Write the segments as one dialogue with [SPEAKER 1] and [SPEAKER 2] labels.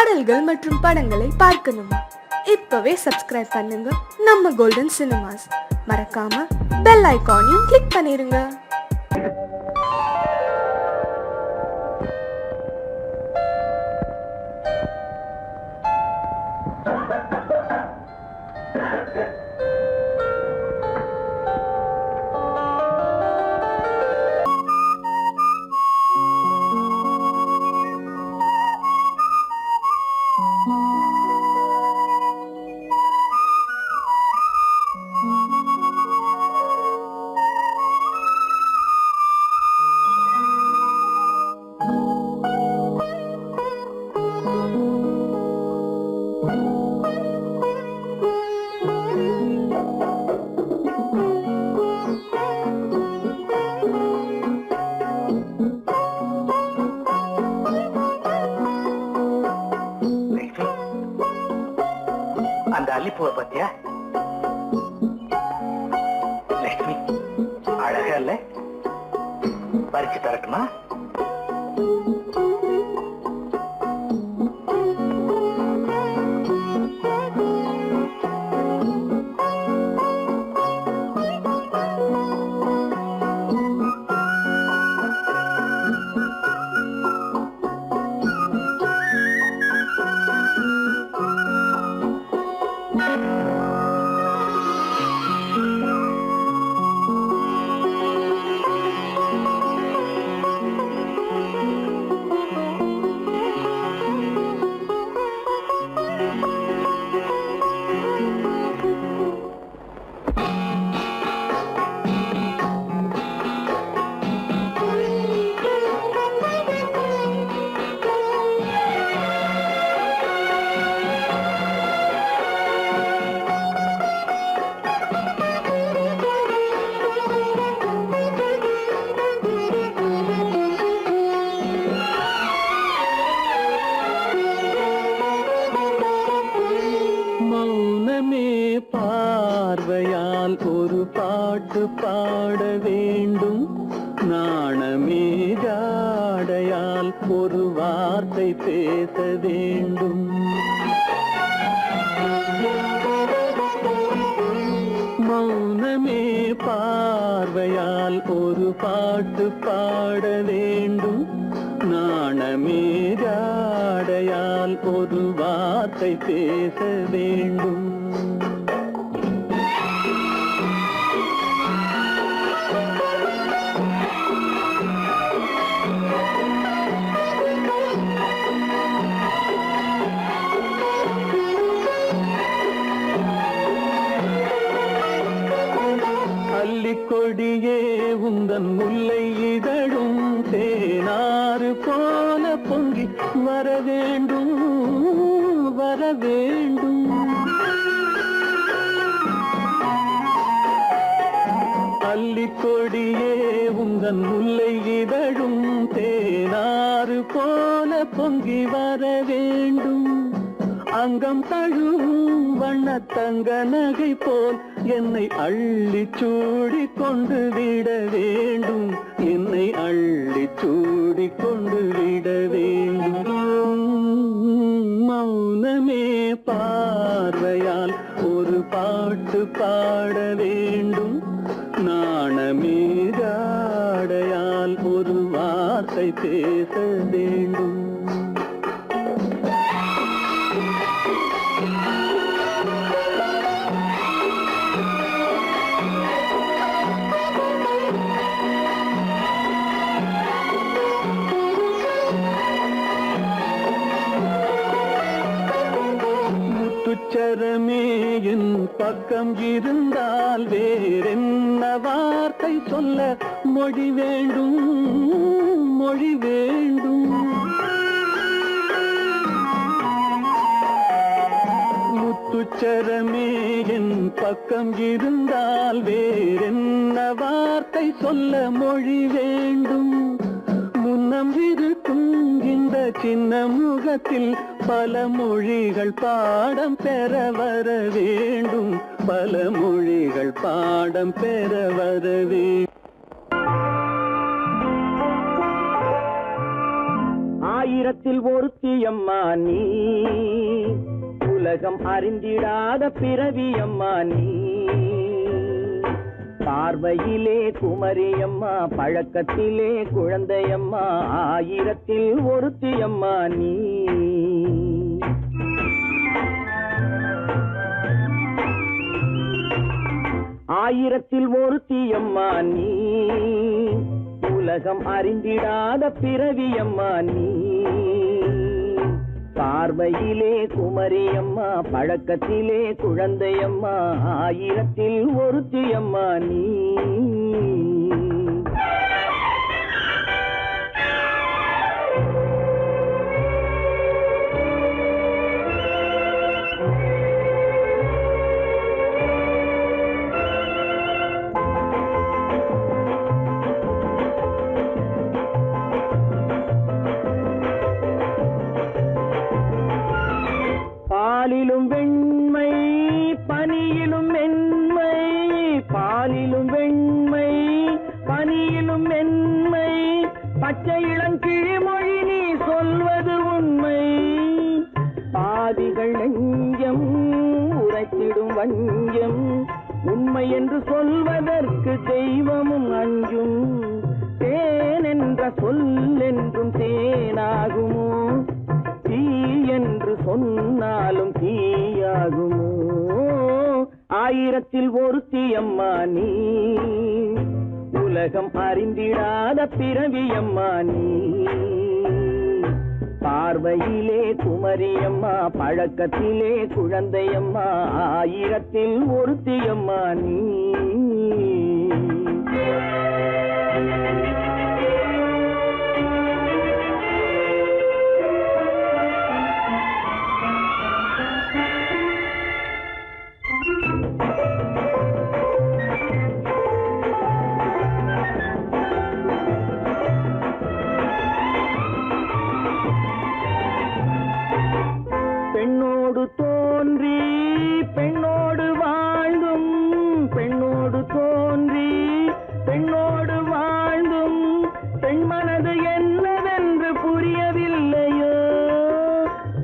[SPEAKER 1] பாடல்கள் மற்றும் படங்களை பார்க்கணுமா? இப்பவே சப்ஸ்கிரைப் பண்ணுங்க நம்ம கோல்டன் சினிமாஸ். மறக்காம பெல் ஐகானையும் கிளிக் பண்ணிருங்க.
[SPEAKER 2] அந்த அல்லிப்பூவை பத்தியா? லட்சுமி அழகா இல்ல? பறிச்சு தரட்டுமா?
[SPEAKER 3] பார்வையால் ஒரு பாட்டு பாட வேண்டும், நாணமே ஜாடையால் ஒரு வார்த்தை பேச வேண்டும். மௌனமே பார்வையால் ஒரு பாட்டு பாட வேண்டும், நாணமே ஜாடையால் ஒரு வார்த்தை பேச வேண்டும். கொடியே உந்தன் முல்லை இதழும் தேனாறு போல பொங்கி வர வேண்டும், வர வேண்டும். அல்லிக்கொடியே உந்தன் முல்லை இதழும் தேனாறு போல பொங்கி வர வேண்டும். அங்கம் தழுவும் வண்ணத்தங்க நகை போல் என்னை அள்ளி சூடி கொண்டு விட வேண்டும், என்னை அள்ளி சூடி கொண்டு விட வேண்டும். மௌனமே பார்வையால் ஒரு பாட்டு பாட வேண்டும், நாணமே ஜாடையால் ஒரு வார்த்தை பேச வேண்டும். முத்துச்சரமே என் பக்கம் இருந்தால் வேறென்ன வார்த்தை சொல்ல மொழி வேண்டும், மொழி வேண்டும். முத்துச்சரமே என் பக்கம் இருந்தால் வேறென்ன வார்த்தை சொல்ல மொழி வேண்டும். முன்னம் இருக்கும் இந்த சின்ன முகத்தில் பல மொழிகள் பாடம் பெற வர வேண்டும், பல மொழிகள் பாடம் பெற வர வேண்டும். ஆயிரத்தில் ஒருத்தியம்மா நீ, உலகம் அறிந்திடாத பிறவியம்மா நீ. பார்வையிலே குமரியம்மா, பழக்கத்திலே குழந்தையம்மா, ஆயிரத்தில் ஒருத்தியம்மா நீ. ஆயிரத்தில் ஒருத்தியம்மா நீ, உலகம் அறிந்திடாத பிறவியம்மா நீ. பார்வையிலே குமரியம்மா, பழக்கத்திலே குழந்தையம்மா, ஆயிரத்தில் ஒருத்தியம்மா நீ. பாலிலும் வெண்மை பனியிலும் மென்மை, பாலிலும் வெண்மை பனியிலும் மென்மை, பச்சை இளங்கிழிமொழி நீ சொல்வது உண்மை. பாதிகள் நெஞ்சம் உரைத்திடும் வஞ்சம், உண்மை என்று சொல்வதற்கு தெய்வமும் அஞ்சும். தேன் என்ற சொல் என்றும் தேனாகுமோ, தீ என்று சொன்னாலும் தீயாகுமோ. ஆயிரத்தில் ஒருத்தியம்மா நீ, உலகம் அறிந்திடாத பிறவியம்மா நீ. பார்வையிலே குமரியம்மா, பழக்கத்திலே குழந்தையம்மா, ஆயிரத்தில் ஒருத்தியம்மா நீ. பெண்ணோடு தோன்றி பெண்ணோடு வாழ்ந்தும், பெண்ணோடு தோன்றி பெண்ணோடு வாழ்ந்தும், பெண் மனது என்னவென்று புரியவில்லையோ.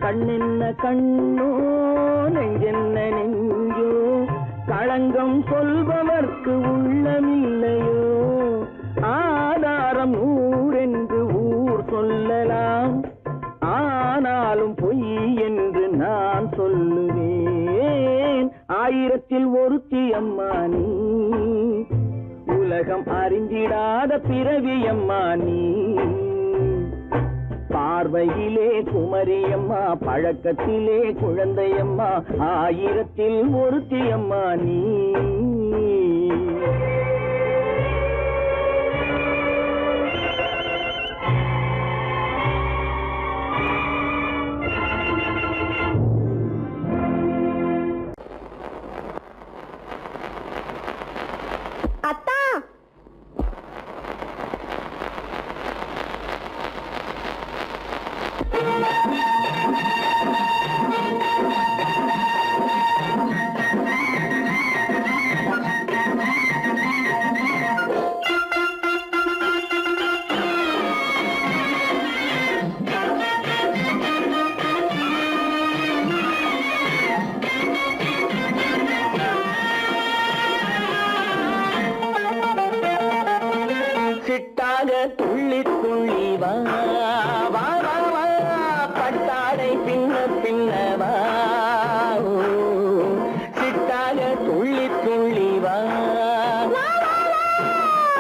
[SPEAKER 3] கண்ணென்ன கண்ணோ, நெஞ்சென்ன நெஞ்சோ, களங்கம் சொல்பவர்க்கு உள்ளமில்லையோ. ஆதாரம் ஊரென்று ஊர் சொல்லலாம், ஆனாலும் பொய் என்று நான் சொல்லுவேன். ஆயிரத்தில் ஒருத்தியம்மா நீ, உலகம் அறிந்திடாத பிறவியம்மா நீ. பார்வையிலே குமரியம்மா, பழக்கத்திலே குழந்தையம்மா, ஆயிரத்தில் ஒருத்தியம்மா நீ.
[SPEAKER 1] அத்தா,
[SPEAKER 3] சிட்டாக துள்ளி துள்ளி வா வா வா வா, பட்டாடை பின்ன பின்னவா. சிட்டாக துள்ளி துள்ளி வா,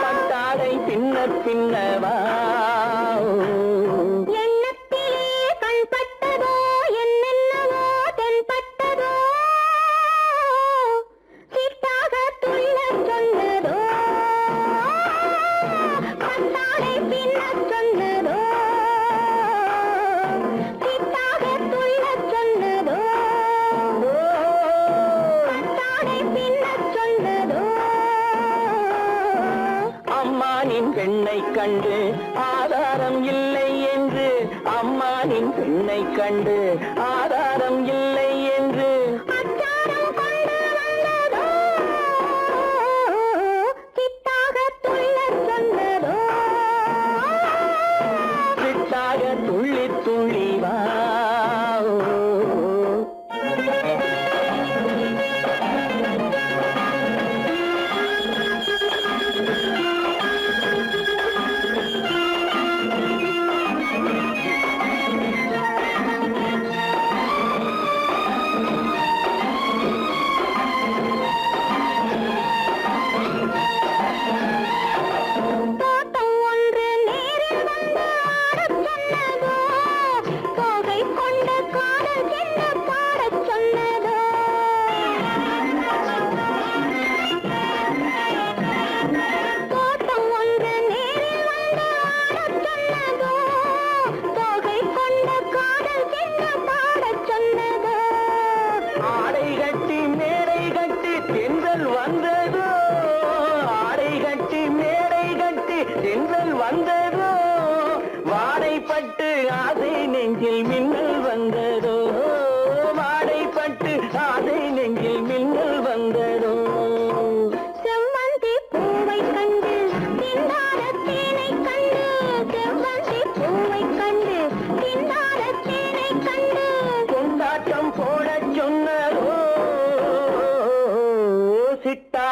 [SPEAKER 3] பட்டாடை பின்ன பின்னவா.
[SPEAKER 1] எண்ணத்திலே கண்பட்டதோ, என்னென்னவோ தென்பட்டதோ, சிட்டாக துள்ளச் சொன்னதோ, பட்டாடை பின்னச் சொன்னதோ, சிட்டாக துள்ளச் சொன்னதோ, பட்டாடை பின்னச் சொன்னதோ.
[SPEAKER 3] அம்மானின் பெண்ணை கண்டு ஆதாரம் இல்லை என்று, அம்மானின் பெண்ணை கண்டு ஆதாரம் இல்லை என்று,
[SPEAKER 1] அச்சாரம் கொண்டு வந்ததோ, சிட்டாக துள்ளச் சொன்னதோ.
[SPEAKER 3] சிட்டாக துள்ளி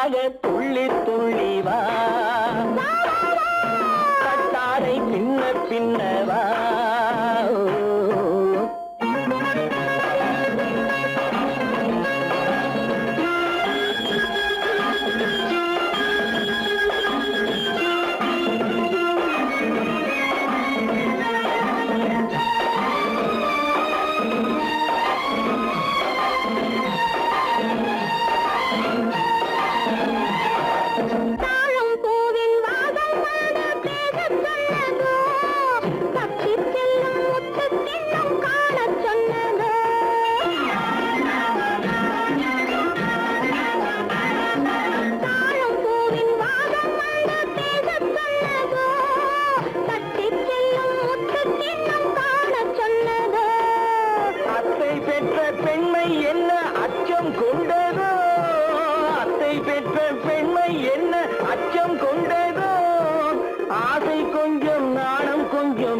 [SPEAKER 3] சிட்டாக துள்ளி துள்ளி வா கட்டாரை பின்ன பின்னவா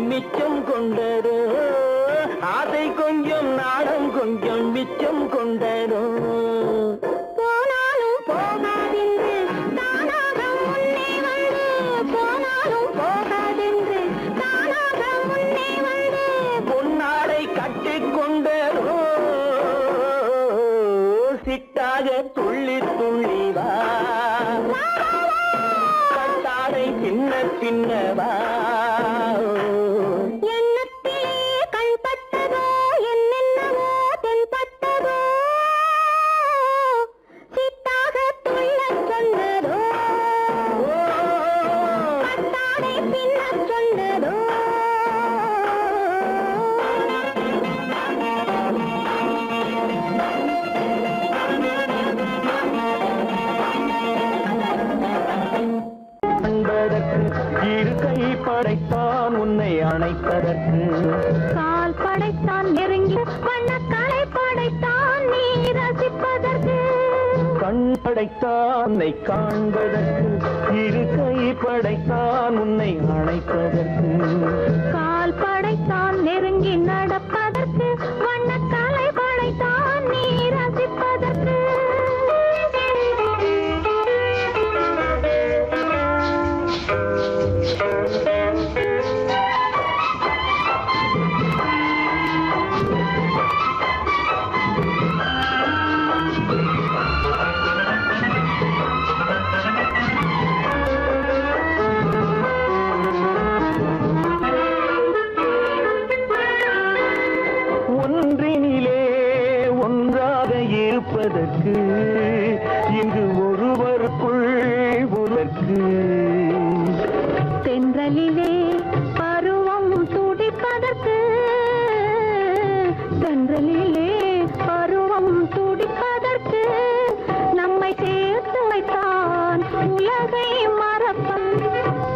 [SPEAKER 3] மிச்சம் கொண்டரோ ஆசை கொஞ்சம் நாடம் கொஞ்சம் மிச்சம் கொண்டரோ
[SPEAKER 4] போனாலும் போகாதென்று தானாக முன்னே வந்து போனாலும் போகாதென்று தானாக முன்னே வந்து
[SPEAKER 3] பொன்னாடை கட்டிக் கொண்டரோ சிட்டாக துள்ளி துள்ளி வா கட்டாரை பின்ன பின்னவா இருக்கை படைத்தான் உன்னை அணைப்பதற்கு
[SPEAKER 4] கால் படைத்தான் நெருங்கி வண்ணக்காலை படைத்தான் நீ ரசிப்பதற்கு
[SPEAKER 3] கண் படைத்தான் உன்னை காண்பதற்கு இருக்கை படைத்தான் உன்னை அணைப்பதற்கு
[SPEAKER 4] கால் படைத்தான் நெருங்கி நடப்பதற்கு வண்ணக்காலை படைத்தான் நீ ரசிப்பதற்கு
[SPEAKER 3] இருப்பதற்கு இங்கு ஒருவருக்குள் ஒருவருக்கு
[SPEAKER 4] தென்றலிலே பருவம் துடிப்பதற்கு தென்றலிலே பருவம் துடிப்பதற்கு நம்மை சேர்த்து வைத்தான் உலகை மறப்பன்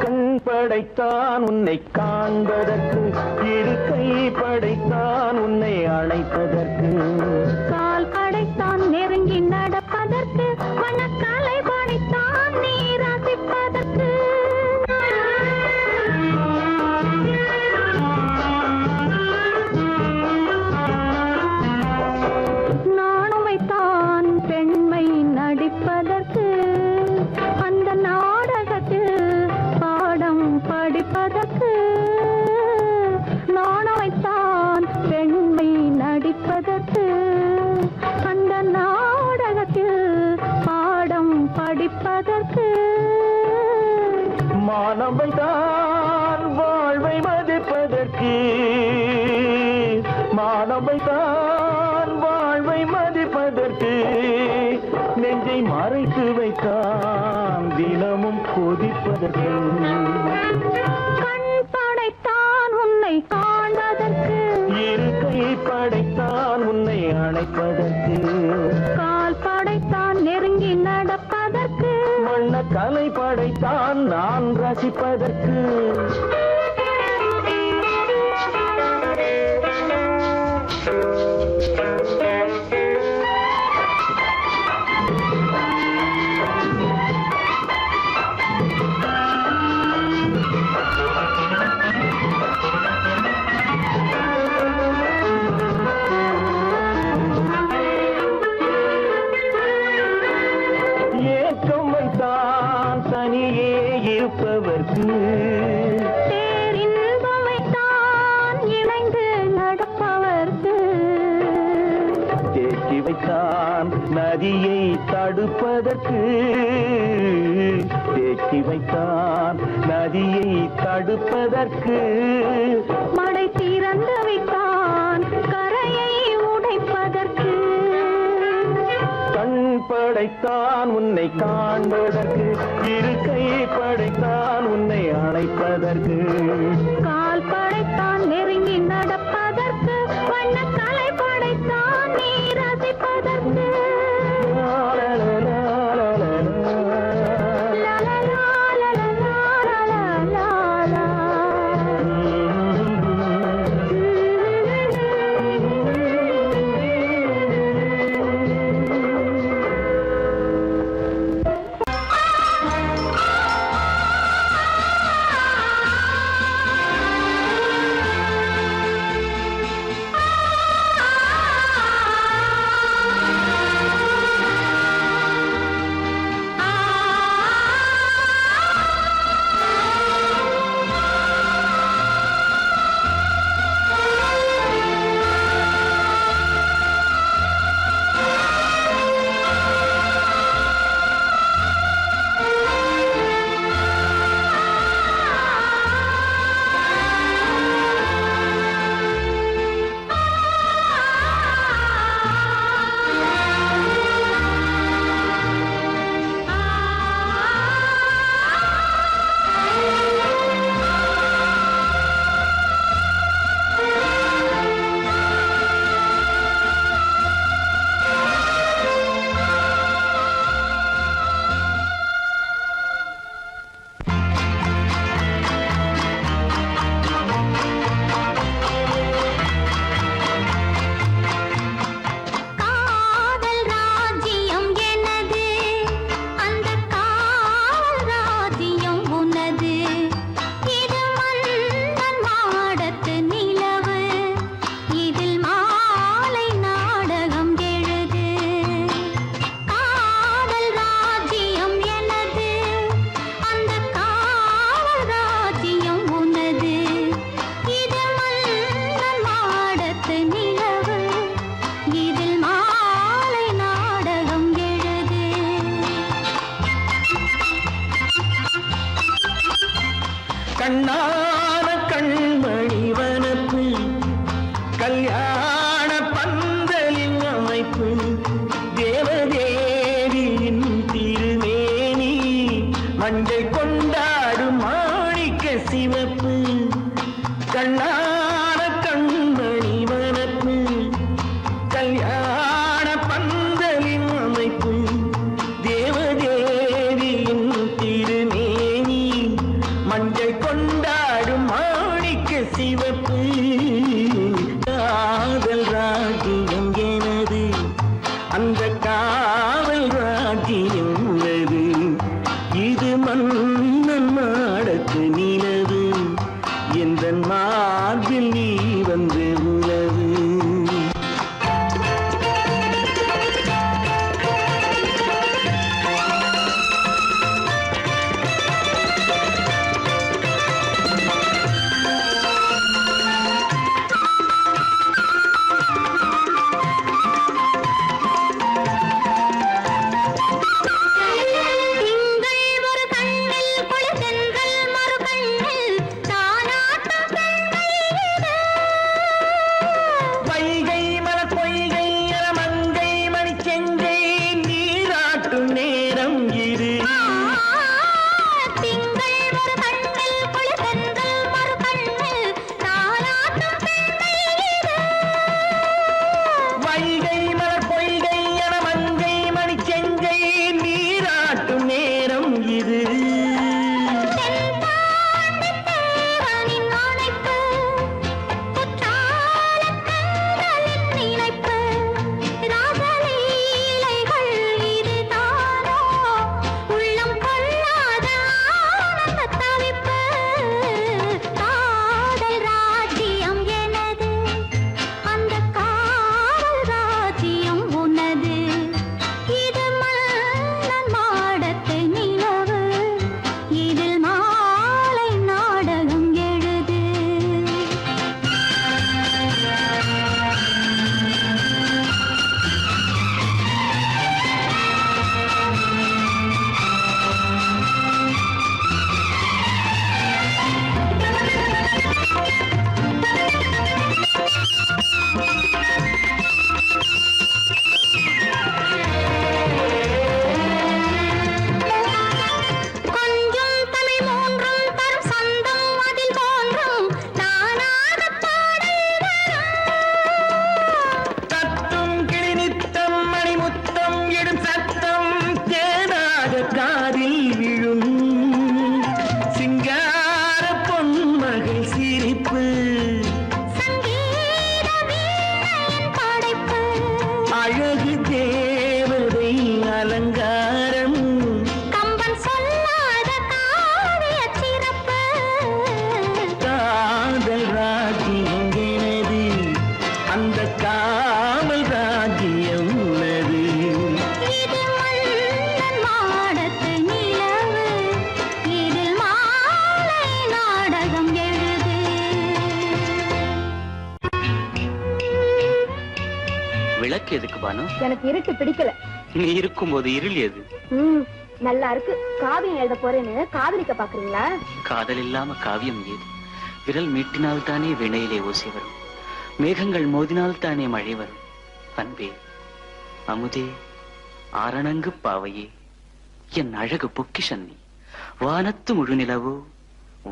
[SPEAKER 3] கண் படைத்தான் உன்னை காண்பதற்கு இருக்கை படைத்தான் உன்னை அழைப்பதற்கு
[SPEAKER 4] கால் படைத்தான் நெருங்கி நடப்பதற்கு வனக்காலை படைத்தான் நீ ரசிப்பதற்கு நானும் வைத்தான் பெண்மை நடிப்பதற்கு அந்த நாடகத்தில் பாடம் படிப்பதற்கு நானும் வைத்தான் பெண்மை நடிப்பதற்கு அந்த நாடகத்தில் பாடம் படிப்பதற்கு
[SPEAKER 3] மானவைதான் வாழ்வை மதிப்பதற்கு மானவைதான் வாழ்வை மதிப்பதற்கு நெஞ்சை மறைத்து வைத்தான் தினமும் கொதிப்பதற்கு
[SPEAKER 4] கண் படைத்தான் உன்னை காண்பதற்கு
[SPEAKER 3] இருக்கை படைத்தான் உன்னை அணைப்பதற்கு
[SPEAKER 4] கால் படைத்தான் நெருங்கி நடப்பதற்கு
[SPEAKER 3] வண்ண கலை படைத்தான் நான் ரசிப்பதற்கு ஏக்கம் தேக்கி வைத்தான் நதியை தடுப்பதற்கு தேக்கி வைத்தான் நதியை தடுப்பதற்கு
[SPEAKER 4] மடை திறந்து வைத்தான் கரையை உடைப்பதற்கு
[SPEAKER 3] கண் படைத்தான் உன்னை காண்பதற்கு இரு கை படைத்தான் உன்னை அணைப்பதற்கு
[SPEAKER 4] கால் படைத்தான் நெருங்கி நடப்பதற்கு வண்ணக்கலை படைத்தான் நீ ரசிப்பதற்கு
[SPEAKER 3] கண்ணான கண்மணி வனப்பு கல்யாண பந்தலின் அமைப்பு தேவதேவியின் திருமேனி மஞ்சள் கொண்டாடும் மாணிக்க சிவப்பு கண்ணான கண்மணி வனப்பு கல்யாண பந்தலின் அமைப்பு தேவதேவியின் திருமேனி மஞ்சள் கொண்டாடும் மாணிக்க சிவப்பு காதல் ராஜ்யம் எனது அந்த காவல் ராஜ்யம் உள்ளது இது மன்னன் நாடத்து நிலவு எந்த மார்பில் நீ வந்து உலவு அழகு தேவதை அலங்காரம்
[SPEAKER 4] கம்பன் சொல்லாத காவிய சிறப்பு
[SPEAKER 3] காதல் ராஜ்யம் எனது அந்த காவல் ராஜ்யம் உள்ளது
[SPEAKER 4] இது மன்னன் மாடத்து நிலவு இதில் மாலை நாடகம் எழுது
[SPEAKER 5] விளக்கு எதுக்கு பானு?
[SPEAKER 6] எனக்கு இருட்டு பிடிக்கல.
[SPEAKER 5] நீ இருக்கும்போது இருள் எது?
[SPEAKER 6] நல்லா இருக்கு. காவியம் எழுத போறேன்னு காதலிக்க பாக்குறீங்களா?
[SPEAKER 5] காதல் இல்லாம காவியம் ஏது? விரல் மீட்டினால் தானே வினையிலே ஓசை வரும், மேகங்கள் மோதினால் தானே மழை வரும். அன்பே, அமுதே, ஆரணங்கு பாவையே, என் அழகு பொக்கிஷன் நீ. வானத்து முழுநிலவோ,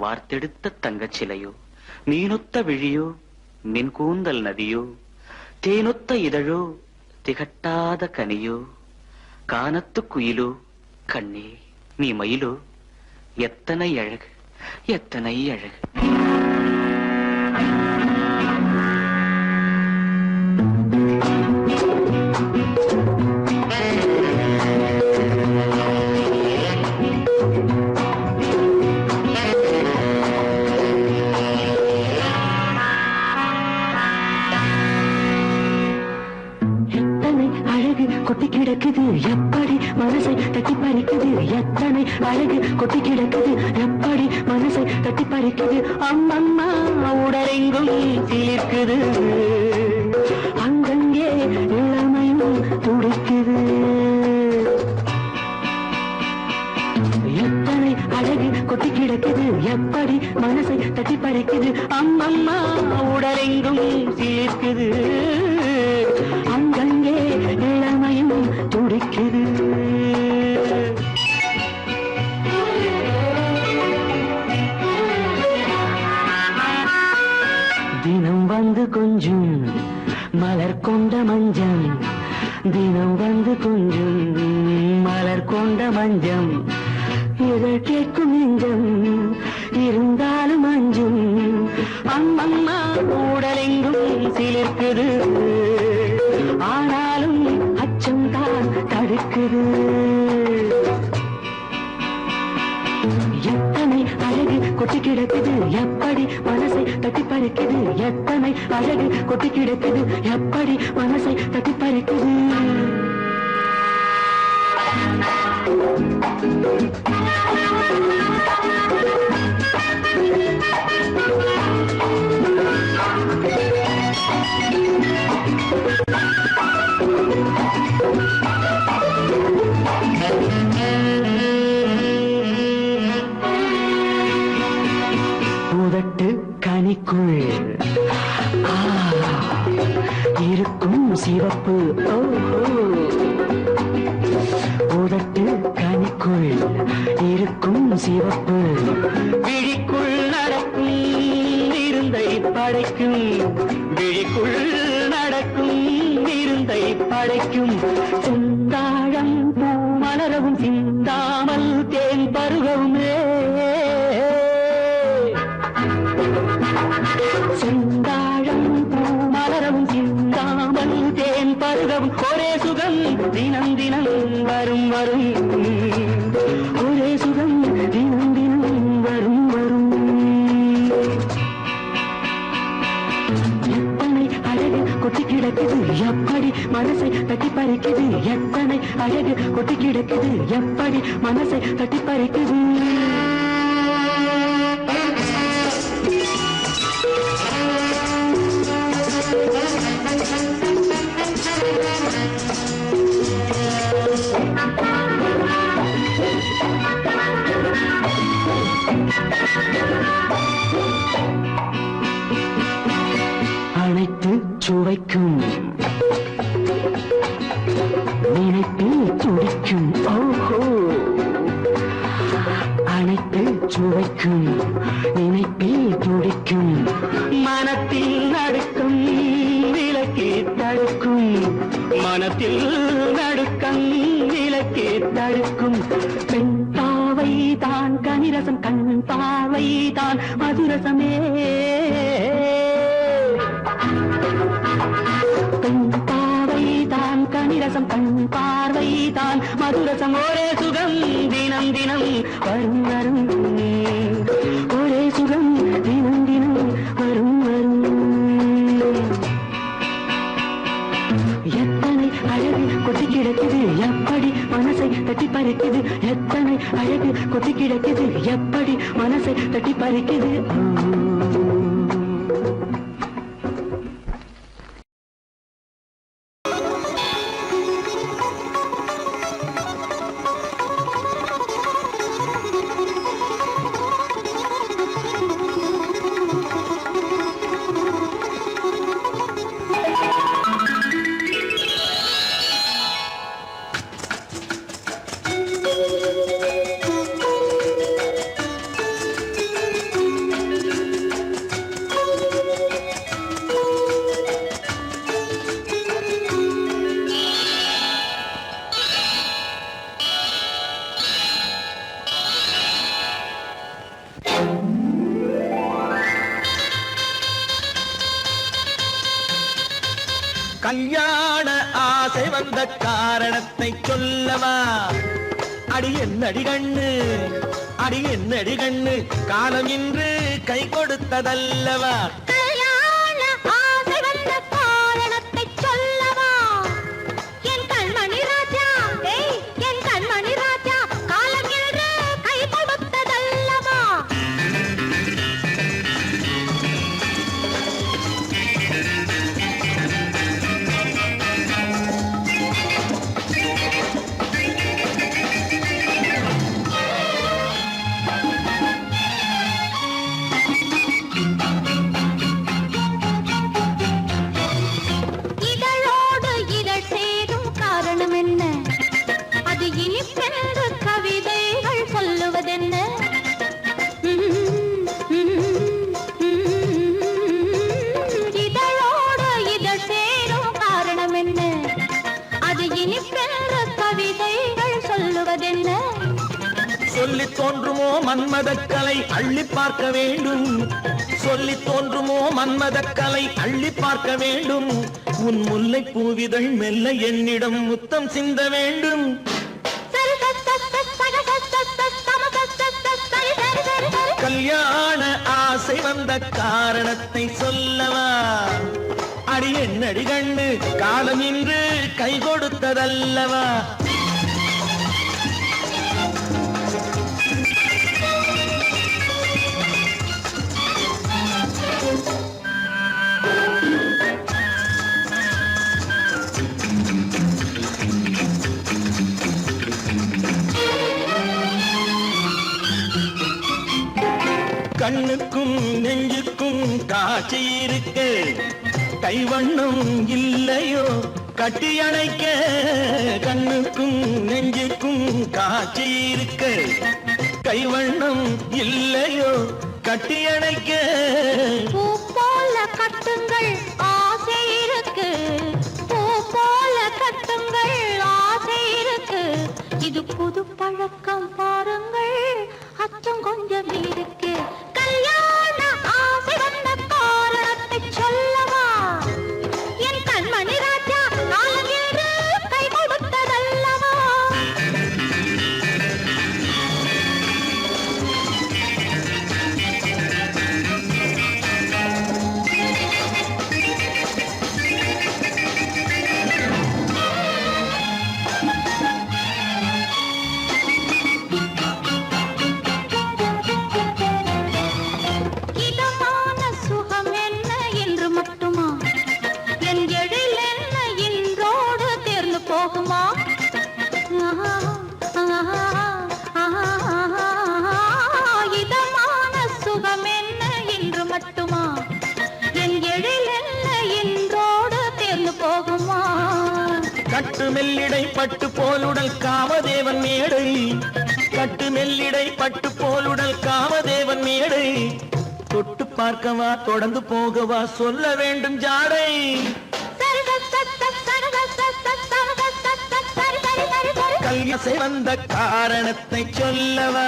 [SPEAKER 5] வார்த்தெடுத்த தங்கச் சிலையோ, மீனொத்த விழியோ, மின் கூந்தல் நதியோ, தேனொத்த இதழோ, திகட்டாத கனியோ, கானத்து குயிலோ, கண்ணே நீ மயிலோ, எத்தனை அழகு, எத்தனை அழகு.
[SPEAKER 3] கொட்டி கிடக்குது எப்படி மனசை தட்டி பறிக்குது, எத்தனை அழகு கொட்டி கிடக்குது எப்படி மனசை தட்டி பறிக்குது. அம்மம்மா உடலெங்கும் சீர்க்குது, அங்கங்கே இளமையும் துடிக்குது. எத்தனை அழகு கொட்டி கிடக்குது எப்படி மனசை தட்டி பறிக்குது. அம்மம்மா உடலெங்கும் சீர்க்குது, அங்கங்கே இளமையும் துடிக்குது. தினம் வந்து கொஞ்சம் மலர் கொண்ட மஞ்சம், தினம் வந்து கொஞ்சம் மலர் கொண்ட மஞ்சம், இதழ் கேட்கும் நெஞ்சம் இருந்தாலும் அஞ்சும். அம்மம்மா உடலெங்கும் சிலிர்க்குது, ஆனாலும் அச்சம் தான் தடுக்குது. எத்தனை அழகு கொட்டி கிடக்குது எப்படி மனசை தட்டி பறிக்குது, எத்தனை அழகு கொட்டி கிடக்குது எப்படி மனசை தட்டி பறிக்குது. உதட்டு கனிக்குள் இருக்கும் சிவப்பு, உதட்டு கனிக்குள் இருக்கும் சிவப்பு, விழிக்குள் நடக்கும் இருந்தை படைக்கும், விழிக்குள் நடக்கும் இருந்தை படைக்கும். செந்தாழம் பூ மலரவும் சிந்தாமல் தேன் பருகவுமே, செந்தாழம் பூ மலரவும் சிந்தாமல் தேன் பருகவும். ஒரே சுகம் தினம் தினம் வரும் வரும், ஒரே சுகம் தினம் தினம் வரும் வரும். எத்தனை அழகு கொட்டி கிடக்குது எப்படி மனசை தட்டி பறிக்குது, எத்தனை அழகு கொட்டி கிடக்குது எப்படி மனசை தட்டி பறிக்குது. அனைத்து சுவைக்கும் நினைப்பில் துடிக்கும், ஓஹோ அனைத்து சுவைக்கும் நினைப்பில் துடிக்கும். மனத்தில் நடுக்கும் விலக்கி தடுக்கும், மனத்தில் நடுக்கம் விலக்கி தடுக்கும். பெண் பாவை தான் கனிரசம், கண் பாவை தான் மதுரசமே, பெண் பாவை தான் பரவசம் கண் பார்வைதான் மதுரசம் ஒரே சுகம் தினம் தினம் வரும் வரும் ஒரே சுகம் தினம் தினம் வரும் வரும் எத்தனை அழகு கொட்டி கிடக்குது எப்படி மனசை தட்டி பறிக்குது எத்தனை அழகு கொட்டி கிடக்குது எப்படி மனசை தட்டி பறிக்குது
[SPEAKER 7] கல்யாண ஆசை வந்த காரணத்தை சொல்லவா? அடி என்னடி கண்ணு, அடி என்னடி கண்ணு, காலம் இன்று கை கொடுத்ததல்லவா?
[SPEAKER 4] கல்யாண ஆசை வந்த காரணத்தை சொல்லவா? என் கண்மணி ராஜா, என் கண்மணி ராஜா, காலம் என்று கை கொடுத்ததல்லவா? இதழோடு இதழ் சேரும் காரணம் என்ன? அது இனிப்பென்று கவிதைகள் சொல்லுவதென்ன? இதழோடு இதழ் சேரும் காரணம் என்ன? அது இனிப்பென்று கவிதைகள் சொல்லுவதென்ன?
[SPEAKER 7] சொல்லித் தோன்றுமோ மன்மதக்கலை அள்ளி பார்க்க வேண்டும், சொல்லித் தோன்றுமோ மன்மதக்கலை அள்ளி பார்க்க வேண்டும். உன் முல்லை பூவிதழ் மெல்ல என்னிடம் முத்தம் சிந்த வேண்டும். கல்யாண ஆசை வந்த காரணத்தை சொல்லவா? அடி என்னடி கண்ணு, காலம் இன்று கை கொடுத்ததல்லவா? கண்ணுக்கும் நெஞ்சுக்கும் காட்சி இருக்கு, கைவண்ணம் இல்லையோ கட்டி அணைக்க? கண்ணுக்கும் நெஞ்சுக்கும் காட்சி இருக்கு, கைவண்ணம் இல்லையோ கட்டி அணைக்க?
[SPEAKER 4] பூ போல கட்டுங்கள் ஆசை இருக்கு, பூ போல கட்டுங்கள் ஆசை இருக்கு. இது புது பழக்கம் பாருங்கள், அச்சம் கொஞ்சம் இருக்கு. கல்யாண ஆசை வந்த காரணத்தை சொல்லவா? என் கண்மணி ராஜா, காலம் என்று கை கொடுத்ததல்லவா? இதமான சுகம் என்ன என்று மட்டுமா? என் எழில் என்ன இன்றோடு தேர்ந்து போகுமா? இதமான சுகம் என்ன என்று மட்டுமா? என் எழில் என்ன இன்றோடு தேர்ந்து போகுமா?
[SPEAKER 7] கட்டு மெல்லிடை பட்டு போலுடல் காமதேவன் மேடை, கட்டு மெல்லிடை பட்டு போலுடல் காமதேவன் மேடை. தொட்டு பார்க்கவா தொடர்ந்து போகவா சொல்ல வேண்டும் ஜாடை? கல்யாசை வந்த காரணத்தை சொல்லவா?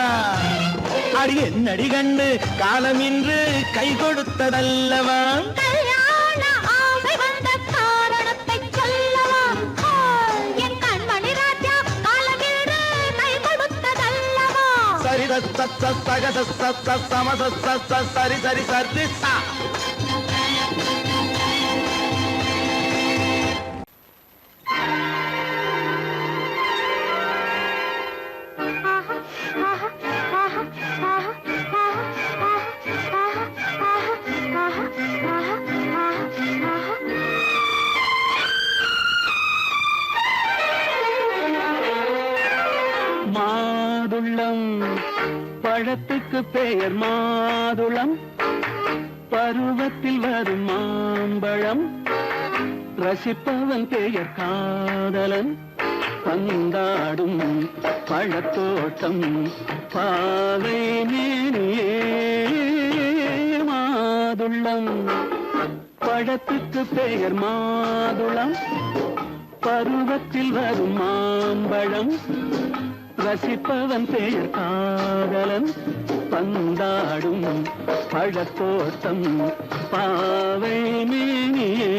[SPEAKER 7] அடி என்னடி கண்டு, காலம் இன்று கை கொடுத்ததல்லவா?
[SPEAKER 4] கல்யாண ஆசை வந்த காரணத்தை சொல்லவா?
[SPEAKER 7] சரி சரி சரி சா.
[SPEAKER 3] மாதுளம் பழத்துக்கு பெயர் மாதுளம், பருவத்தில் வரும் மாம்பழம், ரசிப்பவன் பெயர் காதலன், பந்தாடும் பழத்தோட்டம் பாவை மேனியே. மாதுளம் பழத்துக்கு பெயர் மாதுளம், பருவத்தில் வரும் மாம்பழம், ரசிப்பவன் பெயர் காதலன், பந்தாடும் பழத்தோட்டம் பாவை மேனியே.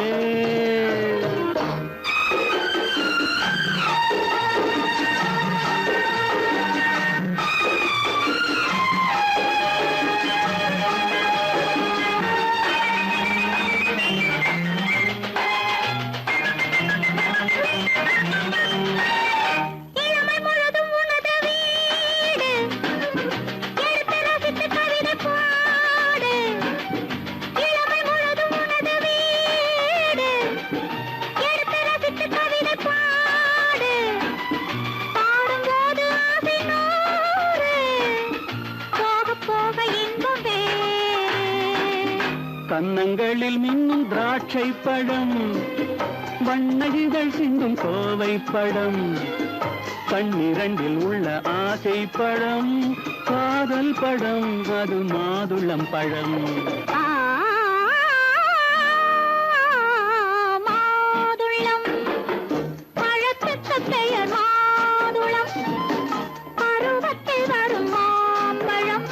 [SPEAKER 3] கன்னங்களில் மின்னும் திராட்சை பழம், வண்ண இதழ் சிந்தும் கோவை பழம், கண்ணிரண்டில் உள்ள ஆசை பழம் காதல் பழம், அது மாதுளம் பழம்.
[SPEAKER 4] மாதுளம் பழத்துக்கு பெயர் மாதுளம், பருவத்தில் வரும் மாம்பழம்,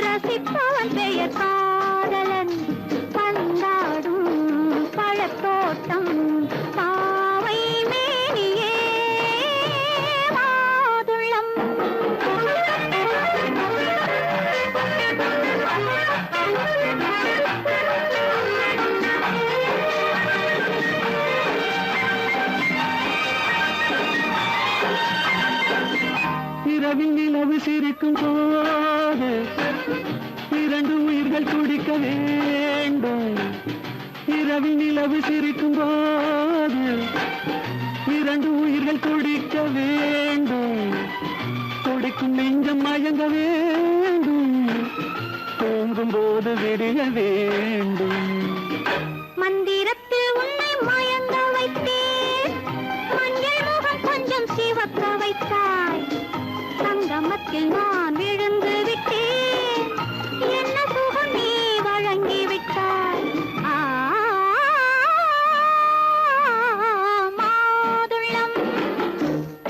[SPEAKER 4] ரசிப்பவன் பெயர் காதலன், பந்தாடும் பழத்தோட்டம் பாவை மேனியே. மாதுளம்
[SPEAKER 3] இரவில் நிலவு சிரிக்கும் போது இரண்டு உயிர்கள் துடிக்க வேண்டும். இரவில் நிலவு சிரிக்கும் போது இரண்டு உயிர்கள் துடிக்க வேண்டும். துடிக்கும் நெஞ்சம் மயங்க வேண்டும், தூங்கும் போது விடிய வேண்டும்.
[SPEAKER 4] மந்திரத்தில் உன்னை மயங்க வைத்தேன், மஞ்சள் முகம் கொஞ்சம் சிவக்க வைத்தாய், சங்கமத்தில் நான் விழுந்து விட்டேன், என்ன சுகம் நீ வழங்கி விட்டாய். மாதுளம்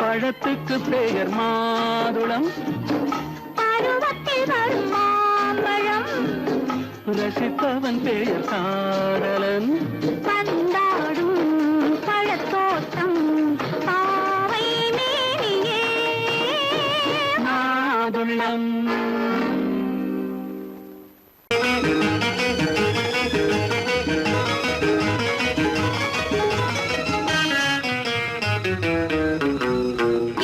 [SPEAKER 3] பழத்துக்கு பெயர் மாதுளம்,
[SPEAKER 4] பருவத்தில் வரும் மாம்பழம்,
[SPEAKER 3] ரசிப்பவன் பெயர் காதலன்,
[SPEAKER 4] பந்தாடும் பழத்தோட்டம் பாவை மேனியே.
[SPEAKER 3] மாதுளம்.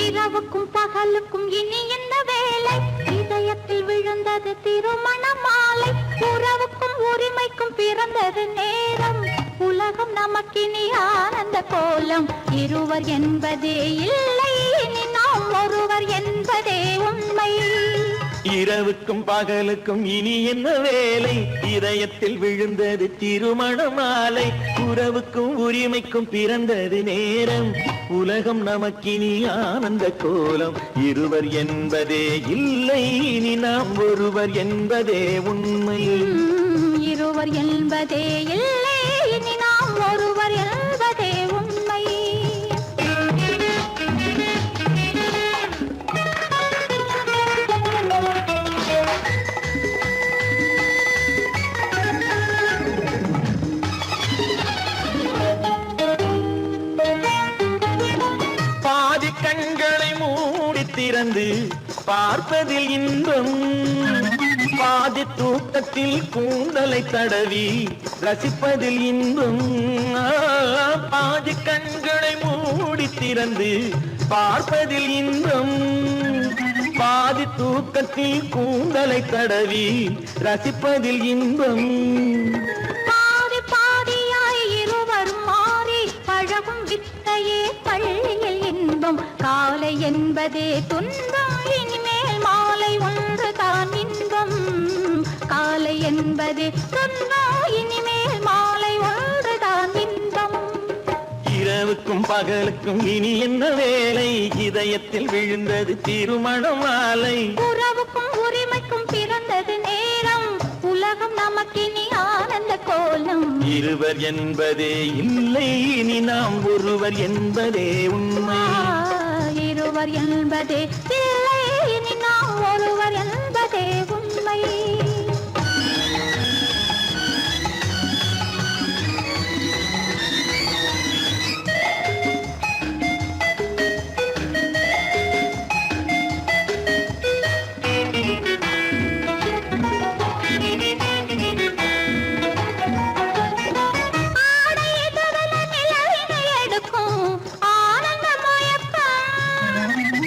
[SPEAKER 4] இரவுக்கும் பகலுக்கும் இனி என்ன வேலை, இதயத்தில் விழுந்தது திருமண மாலை, உறவுக்கும் உரிமைக்கும் பிறந்தது நேரம், உலகம் நமக்கினி ஆனந்த கோலம், இருவர் என்பதே இல்லை இனி நாம் ஒருவர் என்பதே உண்மை.
[SPEAKER 7] இரவுக்கும் பகலுக்கும் இனி என்ன வேலை, இதயத்தில் விழுந்தது திருமண மாலை, உறவுக்கும் உரிமைக்கும் பிறந்தது நேரம், உலகம் நமக்கினி ஆனந்த கோலம், இருவர் என்பதே இல்லை இனி நாம் ஒருவர் என்பதே உண்மை.
[SPEAKER 4] இருவர் என்பதே இல்லை இனி நாம் ஒருவர் என்பதே உண்மை.
[SPEAKER 7] பாதி கண்களை மூடி திறந்து பார்ப்பதில் இன்பம் பாதி தூக்கத்தில் கூந்தலை தடவி ரசிப்பதில் இன்பம் பாதி கண்களை மூடி திறந்து பார்ப்பதில் இன்பம் பாதி தூக்கத்தில் கூந்தலை தடவி ரசிப்பதில் இன்பம்
[SPEAKER 4] பாதி பாதியாய் இருவரும் மாறி பழகும் வித்தையே பள்ளியில் இன்பம் காலை என்பதே துன்பம் இனிமேல் மாலை ஒன்று தான் இன்பம் காலை என்பதே துன்பம் இனிமேல் மாலை ஒன்று தான் இன்பம்
[SPEAKER 7] இரவுக்கும் பகலுக்கும் இனி என்ன வேலை இதயத்தில் விழுந்தது திருமண மாலை
[SPEAKER 4] உறவுக்கும் உரிமைக்கும் பிறந்தது நேரம் உலகம் நமக்கினி ஆனந்த கோலம்
[SPEAKER 7] இருவர் என்பதே இல்லை இனி நாம் ஒருவர் என்பதே உண்மை
[SPEAKER 4] இருவர் என்பதே இல்லை இனி நாம் ஒருவர் என்பதே உண்மை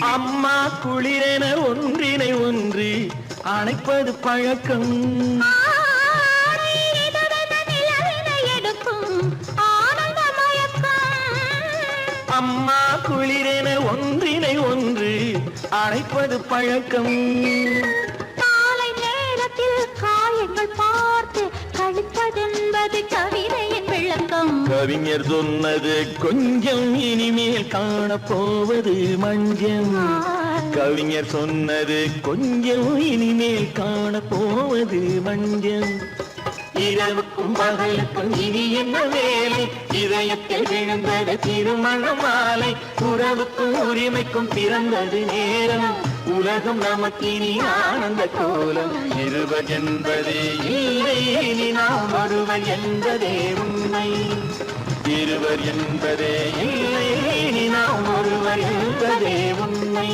[SPEAKER 7] அம்மா குளிரென ஒன்றினை ஒன்று அணைப்பது பழக்கம் அம்மா குளிரென ஒன்றினை ஒன்று அணைப்பது பழக்கம்
[SPEAKER 4] காலை நேரத்தில் காயங்கள் பார்த்து கழிப்பதென்பது கவிதையின் விளக்கம்
[SPEAKER 7] கவிஞர் சொன்னது கொஞ்சம் இனிமேல் காணப்போவது மஞ்சம் கவிஞர் சொன்னது கொஞ்சம் இனிமேல் காணப்போவது மஞ்சம் இரவுக்கும் பகலுக்கும் இனி என்ன வேலை இதயத்தில் விழுந்தது திருமண மாலை உறவுக்கும் உரிமைக்கும் பிறந்தது நேரம் உலகம் நமக்கினி ஆனந்த கோலம் இருவர் என்பதே இல்லை இனி நாம் ஒருவர் என்பதே உண்மை இருவர் என்பதே இல்லை இனி நாம் ஒருவர் என்பதே உண்மை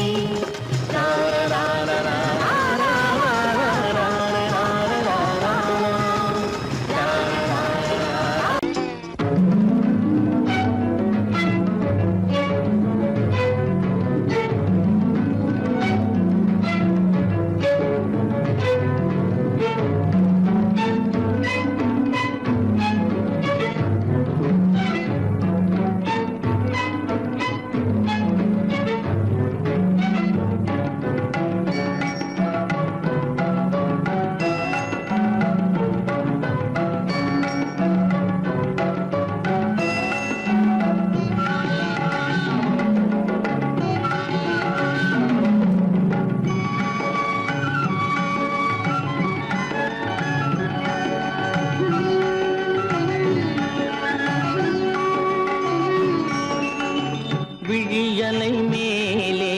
[SPEAKER 7] விழியலை மேலே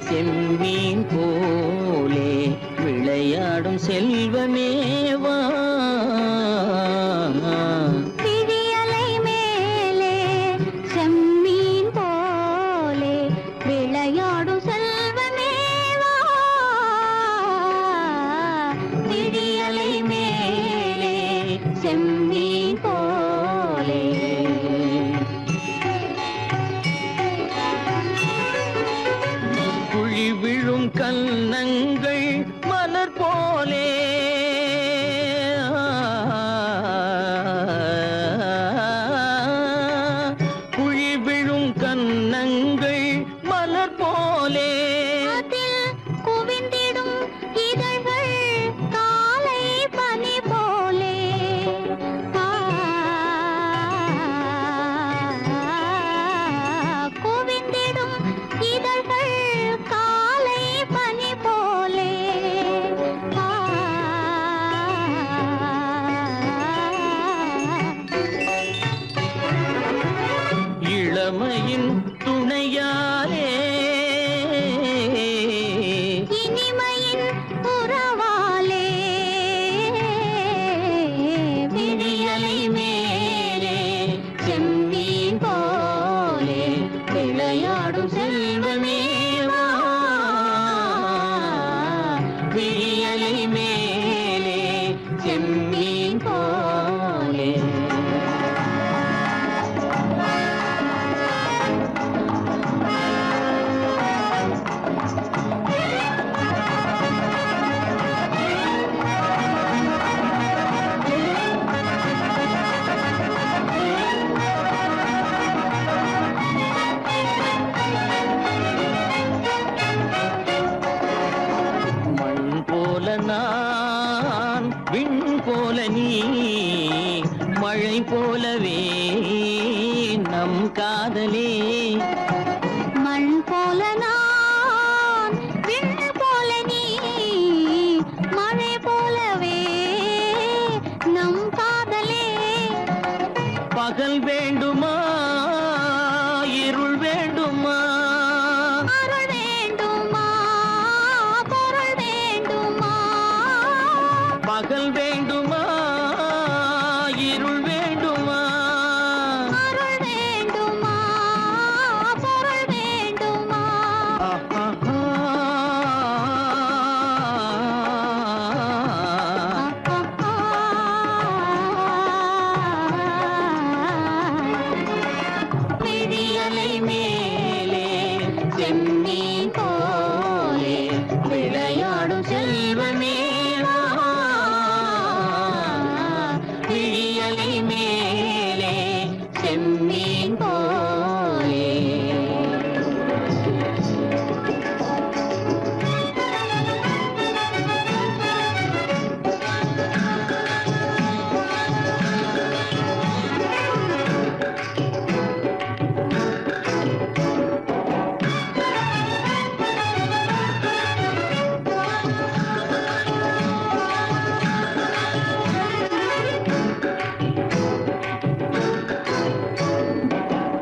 [SPEAKER 7] செம்மீன் போலே விளையாடும் செல்வமேவா
[SPEAKER 4] விழியலை மேலே செம்மீன் போலே விளையாடும் செல்வமேவா விழியலை மேலே செம்மீன் போலே
[SPEAKER 7] குழி விழும் கன்னங்கள் மலர் போலே குழி விழும் கன்னங்கள் மலர் போலே
[SPEAKER 4] அதில் குவிந்திடும் இதழ்கள் காலை பனி போலே குவிந்திடும் இதழ்கள் காலை பனி போலே
[SPEAKER 7] இளமையின் துணையாலே
[SPEAKER 4] இனிமையின் உறவாலே விழியலை மேலே செம்மீன் போலே விளையாடும் செல்வமேவா
[SPEAKER 3] காதலே
[SPEAKER 4] மண் போல நான் விண் போல நீ மழை போலவே நம் காதலே
[SPEAKER 3] பகல் வேண்டுமா இருள் வேண்டுமா
[SPEAKER 4] அருள் வேண்டுமா பொருள் வேண்டுமா
[SPEAKER 3] பகல் வேண்டுமா இருள் வேண்டுமா
[SPEAKER 4] அருள் வேண்டுமா பொருள் வேண்டுமா
[SPEAKER 3] விடியலை மேலே செம்மீன் போலே விளையாடும் செல்வமே விடியலை மேலே செம்மீன் போலே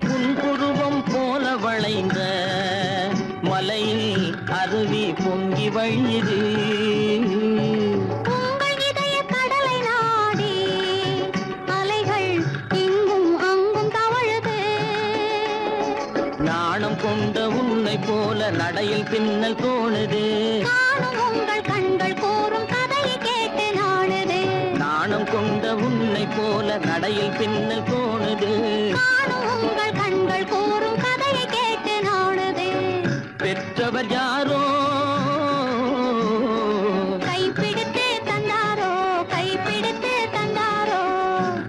[SPEAKER 3] புன்புருவம் போல வளைந்த மலையில் அருவி பொங்கி வழியுது
[SPEAKER 4] உங்கள் இதய கடலை நாடி அலைகள் இங்கும் அங்கும் தவழுது
[SPEAKER 3] நாணம் கொண்ட உன்னை போல நடையில் பின்னல் தோணுது
[SPEAKER 4] காணும் உங்கள் கண்கள் கூறும் கதையை கேட்டு நாடுது
[SPEAKER 3] நாணம் கொண்ட உன்னை போல நடையில் பின்னல் தோணுது
[SPEAKER 4] காணும் உங்கள் கண்கள் கூறும் கதையை கேட்டு நாடுது
[SPEAKER 3] பெற்றவர் யாரோ
[SPEAKER 4] கைப்பிடித்து தந்தாரோ கைப்பிடித்து தந்தாரோ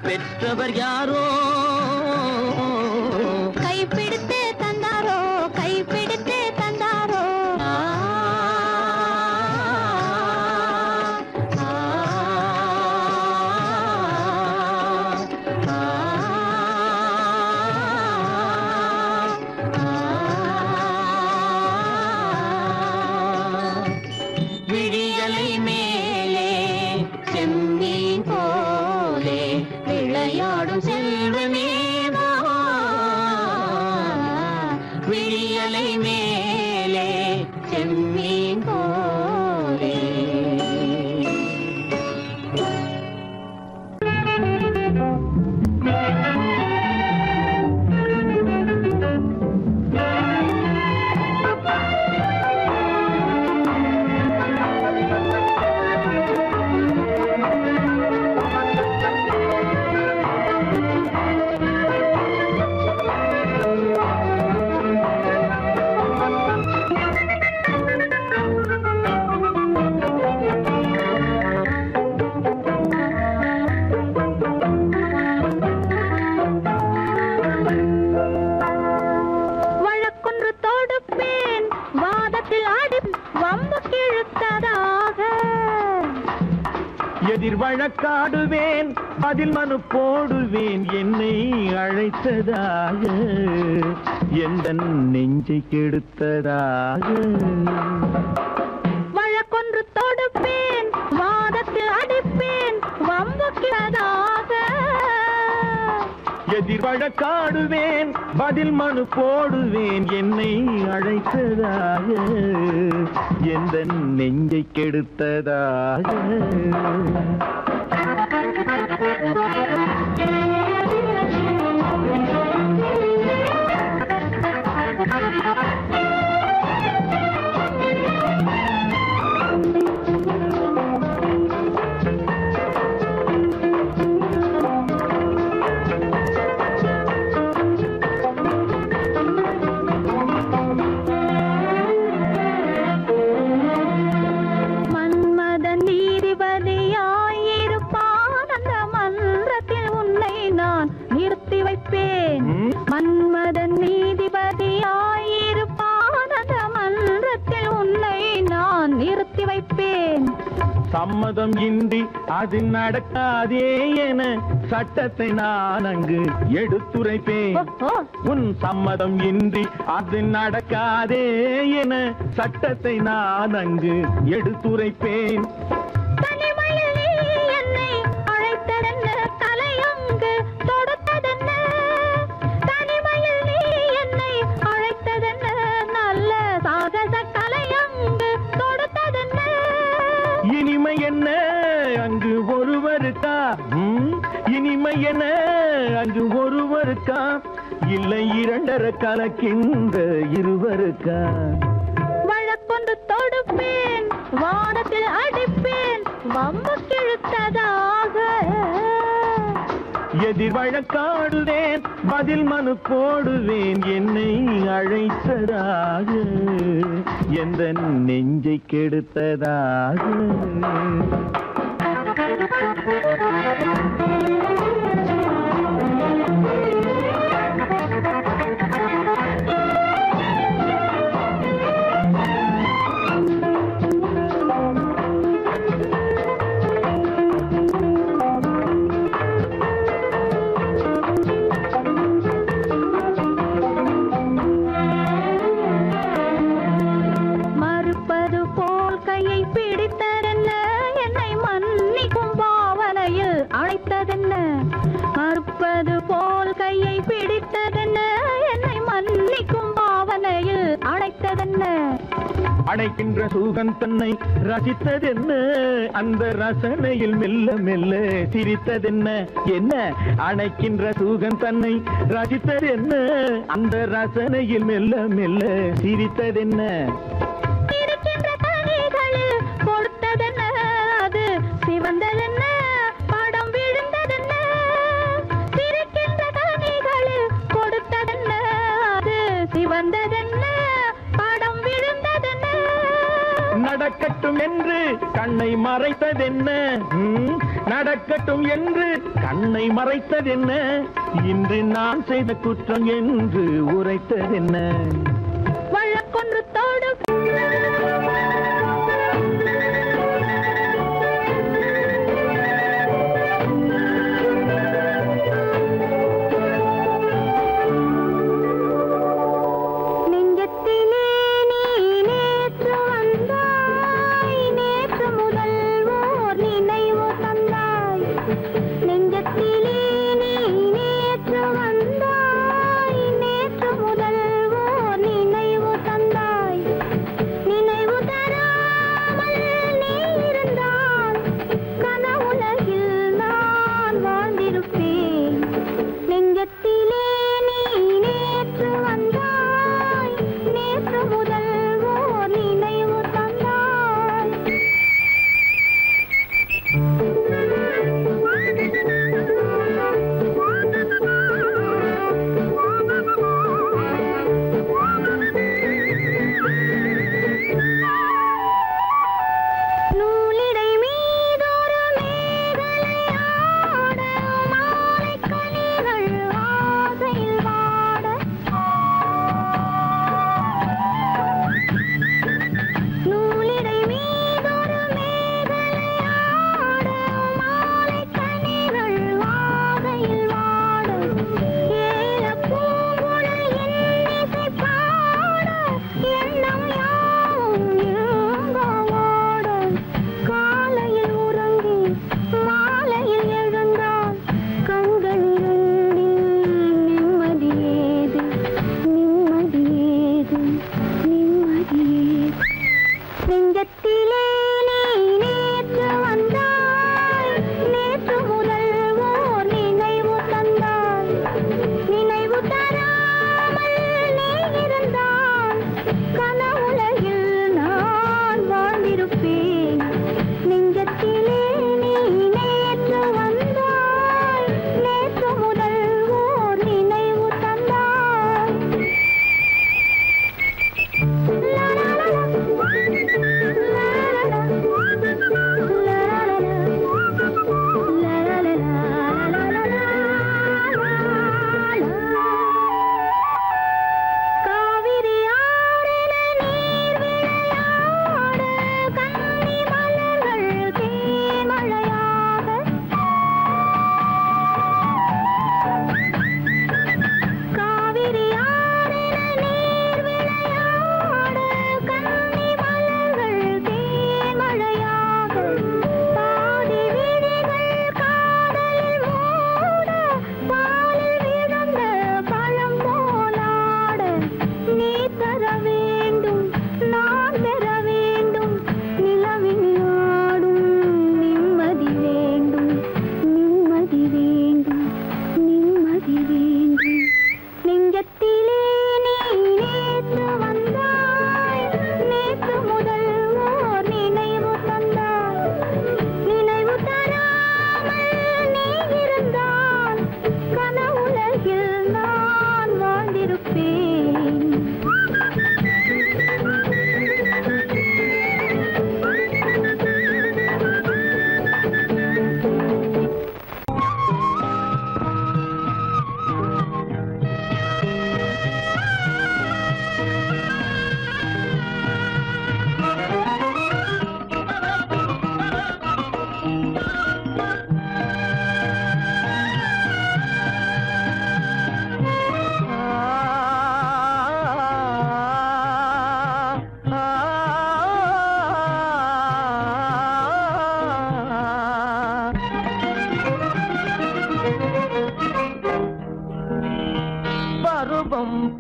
[SPEAKER 3] பெற்றவர் யாரோ
[SPEAKER 4] கைப்பிடித்து தந்தாரோ கைப்பிடித்து தந்தாரோ ஆ, ஆ, ஆ,
[SPEAKER 3] விடியலை மேலே செம்மீன் போலே விளையாடும் செல்வமே விடியலை மேலே செம்மீன் போலே
[SPEAKER 4] வழக்கொன்று தொடுப்பேன் வாதத்தில் ஆடி வம்பு கிழுத்ததாக
[SPEAKER 7] எதிர் வழக்காடுவேன் அதில் மனு போடுவேன் என்னை அழைத்ததாக எந்த நெஞ்சை கெடுத்ததாக
[SPEAKER 4] வழக்கொன்று தொடுப்பேன் வாதத்தில் அடிப்பேன் வம்பு கிழதாக
[SPEAKER 7] எதிர் வழக்காடுவேன் பதில் மனு போடுவேன் என்னை அழைத்ததாக எந்த நெஞ்சை கெடுத்ததாக
[SPEAKER 4] மன்மதன் நீதிபதியாயிருப்பான் அந்த மன்மதன்
[SPEAKER 7] சம்மதம் இன்றி அது நடக்காதே என சட்டத்தை நான் அங்கு எடுத்துரைப்பேன். உன் சம்மதம் இன்றி அது நடக்காதே என சட்டத்தை நான் அங்கு எடுத்துரைப்பேன்.
[SPEAKER 4] தனிமையில் நீ என்னை அழைத்ததென்ன, தலையங்கு தொடுத்ததென்ன? தனிமையில் நீ என்னை அழைத்ததென்ன, நல்ல சாகச தலையங்கு தொடுத்ததென்ன?
[SPEAKER 7] இனிமை என்ன அங்கு ஒருவருக்கா? இனிமை என்ன அங்கு ஒருவருக்கா? இல்லை இரண்டரை கலக்கின்ற இருவருக்கா?
[SPEAKER 4] வழக்கொண்டு தொடுப்பேன், வானத்தில் அடிப்பேன், வம்பு கிழுத்ததாக.
[SPEAKER 7] எதிர் வழக்காடுவேன், பதில் மனு போடுவேன், என்னை அழைத்ததாக, எந்த நெஞ்சை கெடுத்ததாக.
[SPEAKER 4] மறுப்பது போல் கையை பிடித்ததென்ன, என்னை மன்னிக்கும் பாவனையில் அழைத்ததென்ன? மறுப்பது போல் கையை பிடித்ததென்ன, என்னை மன்னிக்கும் பாவனையில் அழைத்ததென்ன?
[SPEAKER 7] அணைக்கின்ற சூகன் தன்னை ரசித்ததென்ன, அந்த ரசனையில் மெல்ல மெல்ல சிரித்ததென்ன? என்ன அணைக்கின்ற சூகன் தன்னை ரசித்ததென்ன, அந்த ரசனையில் மெல்ல மெல்ல சிரித்ததென்ன?
[SPEAKER 4] இருக்கின்ற கனிகளில் கொடுத்ததென்ன, அது சிவந்ததென்ன, படம் விழுந்ததென்ன? இருக்கின்ற கனிகளில் கொடுத்ததென்ன, அது சிவந்ததென்ன, படம் விழுந்ததென்ன?
[SPEAKER 7] நடக்கட்டும் என்று கண்ணை மறைத்ததென்ன? நடக்கட்டும் என்று கண்ணை மறைத்ததென்ன? இன்று நான் செய்த குற்றம் என்று உரைத்ததென்ன?
[SPEAKER 4] வழக்கொன்று தொடு நெஞ்சத்திலே நீ நேற்று வந்தாய், நேற்று முதல் ஓர் நினைவு தந்தாய். நெஞ்சத்திலே நீ நேற்று வந்தாய், நேற்று முதல் ஓர் நினைவு தந்தாய். நினைவு தர